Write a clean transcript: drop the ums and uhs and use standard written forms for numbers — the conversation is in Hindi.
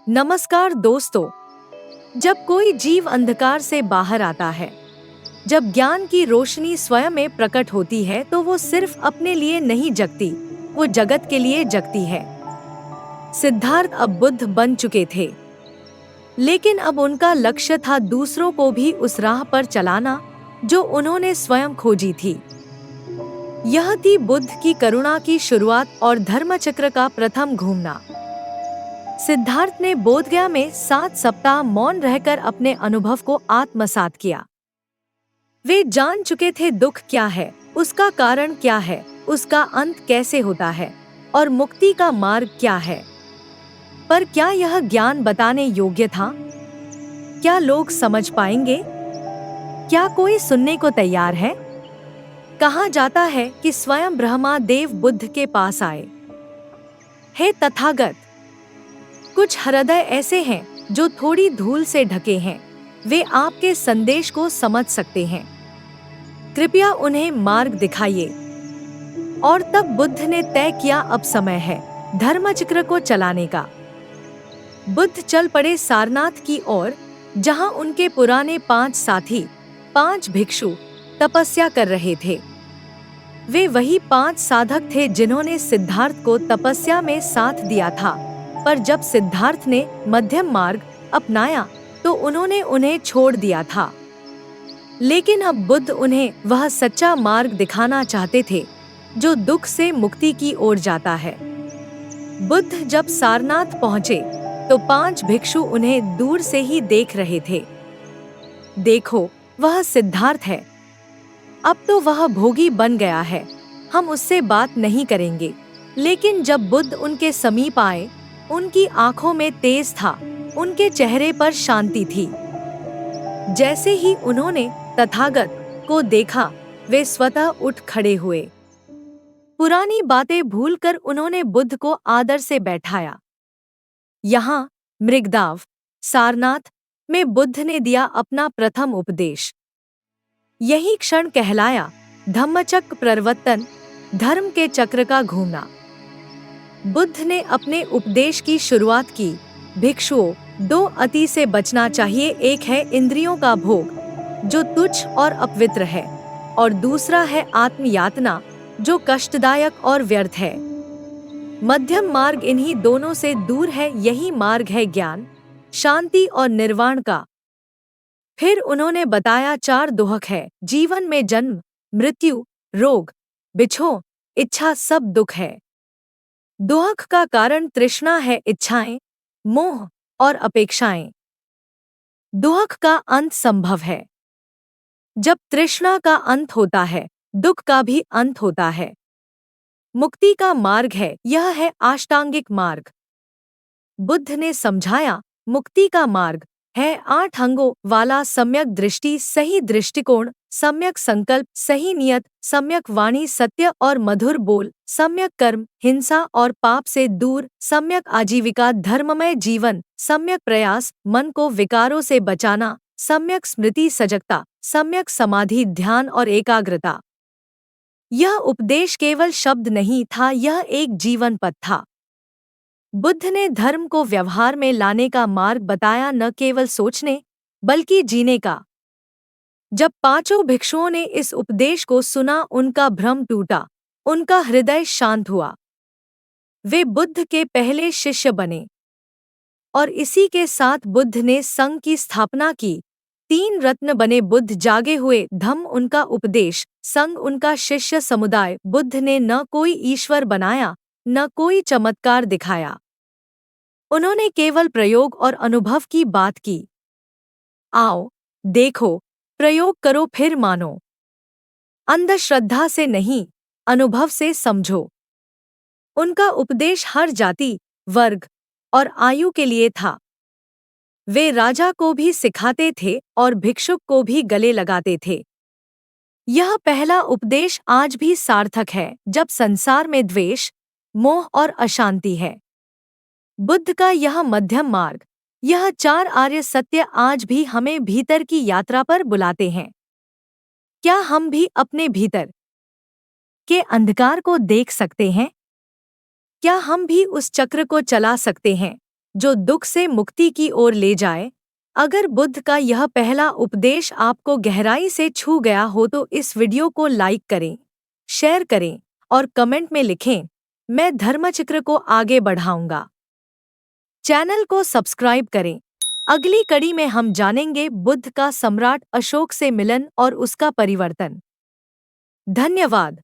नमस्कार दोस्तों। जब कोई जीव अंधकार से बाहर आता है, जब ज्ञान की रोशनी स्वयं में प्रकट होती है, तो वो सिर्फ अपने लिए नहीं जगती, वो जगत के लिए जगती है। सिद्धार्थ अब बुद्ध बन चुके थे, लेकिन अब उनका लक्ष्य था दूसरों को भी उस राह पर चलाना जो उन्होंने स्वयं खोजी थी। यह थी बुद्ध की करुणा की शुरुआत और धर्मचक्र का प्रथम घूमना। सिद्धार्थ ने बोधगया में 7 सप्ताह मौन रहकर अपने अनुभव को आत्मसात किया। वे जान चुके थे दुख क्या है, उसका कारण क्या है, उसका अंत कैसे होता है और मुक्ति का मार्ग क्या है। पर क्या यह ज्ञान बताने योग्य था? क्या लोग समझ पाएंगे? क्या कोई सुनने को तैयार है? कहा जाता है कि स्वयं ब्रह्मा देव बुद्ध के पास आए। हे तथागत, कुछ हृदय ऐसे हैं जो थोड़ी धूल से ढके हैं, वे आपके संदेश को समझ सकते हैं। कृपया उन्हें मार्ग दिखाइए। और तब बुद्ध ने तय किया, अब समय है धर्मचक्र को चलाने का। बुद्ध चल पड़े सारनाथ की ओर, जहां उनके पुराने 5 साथी, 5 भिक्षु तपस्या कर रहे थे। वे वही 5 साधक थे जिन्होंने सिद्धार्थ को तपस्या में साथ दिया था, पर जब सिद्धार्थ ने मध्यम मार्ग अपनाया तो उन्होंने उन्हें छोड़ दिया था। लेकिन अब बुद्ध उन्हें वह सच्चा मार्ग दिखाना चाहते थे जो दुख से मुक्ति की ओर जाता है। बुद्ध जब सारनाथ पहुंचे तो 5 भिक्षु उन्हें दूर से ही देख रहे थे। देखो, वह सिद्धार्थ है। अब तो वह भोगी बन गया है, हम उससे बात नहीं करेंगे। लेकिन जब बुद्ध उनके समीप आए, उनकी आंखों में तेज था, उनके चेहरे पर शांति थी। जैसे ही उन्होंने तथागत को देखा, वे स्वतः उठ खड़े हुए। पुरानी बातें भूलकर उन्होंने बुद्ध को आदर से बैठाया। यहाँ मृगदाव, सारनाथ में बुद्ध ने दिया अपना प्रथम उपदेश। यही क्षण कहलाया धम्मचक्र प्रवर्तन, धर्म के चक्र का घूमना। बुद्ध ने अपने उपदेश की शुरुआत की, भिक्षुओं, 2 अति से बचना चाहिए। एक है इंद्रियों का भोग, जो तुच्छ और अपवित्र है, और दूसरा है आत्मयातना, जो कष्टदायक और व्यर्थ है। मध्यम मार्ग इन्हीं दोनों से दूर है। यही मार्ग है ज्ञान, शांति और निर्वाण का। फिर उन्होंने बताया 4 दोहक है जीवन में, जन्म, मृत्यु, रोग, बिछोह, इच्छा, सब दुख है। दोहक का कारण तृष्णा है, इच्छाएं, मोह और अपेक्षाएं। दोहक का अंत संभव है। जब तृष्णा का अंत होता है, दुख का भी अंत होता है। मुक्ति का मार्ग है, यह है अष्टांगिक मार्ग। बुद्ध ने समझाया, मुक्ति का मार्ग है 8 अंगों वाला सम्यक दृष्टि, सही दृष्टिकोण, सम्यक संकल्प, सही नियत, सम्यक वाणी, सत्य और मधुर बोल, सम्यक कर्म, हिंसा और पाप से दूर, सम्यक आजीविका, धर्ममय जीवन, सम्यक प्रयास, मन को विकारों से बचाना, सम्यक स्मृति, सजगता, सम्यक समाधि, ध्यान और एकाग्रता। यह उपदेश केवल शब्द नहीं था, यह एक जीवन पथ था। बुद्ध ने धर्म को व्यवहार में लाने का मार्ग बताया, न केवल सोचने बल्कि जीने का। जब 5 भिक्षुओं ने इस उपदेश को सुना, उनका भ्रम टूटा, उनका हृदय शांत हुआ। वे बुद्ध के पहले शिष्य बने और इसी के साथ बुद्ध ने संघ की स्थापना की। 3 रत्न बने, बुद्ध जागे हुए, धम्म उनका उपदेश, संघ उनका शिष्य समुदाय। बुद्ध ने न कोई ईश्वर बनाया, न कोई चमत्कार दिखाया। उन्होंने केवल प्रयोग और अनुभव की बात की। आओ, देखो, प्रयोग करो, फिर मानो। अंधश्रद्धा से नहीं, अनुभव से समझो। उनका उपदेश हर जाति, वर्ग और आयु के लिए था। वे राजा को भी सिखाते थे और भिक्षुक को भी गले लगाते थे। यह पहला उपदेश आज भी सार्थक है, जब संसार में द्वेष, मोह और अशांति है। बुद्ध का यह मध्यम मार्ग, यह 4 आर्य सत्य आज भी हमें भीतर की यात्रा पर बुलाते हैं। क्या हम भी अपने भीतर के अंधकार को देख सकते हैं? क्या हम भी उस चक्र को चला सकते हैं जो दुख से मुक्ति की ओर ले जाए। अगर बुद्ध का यह पहला उपदेश आपको गहराई से छू गया हो तो इस वीडियो को लाइक करें, शेयर करें और कमेंट में लिखें, मैं धर्मचक्र को आगे बढ़ाऊंगा। चैनल को सब्सक्राइब करें। अगली कड़ी में हम जानेंगे बुद्ध का सम्राट अशोक से मिलन और उसका परिवर्तन। धन्यवाद।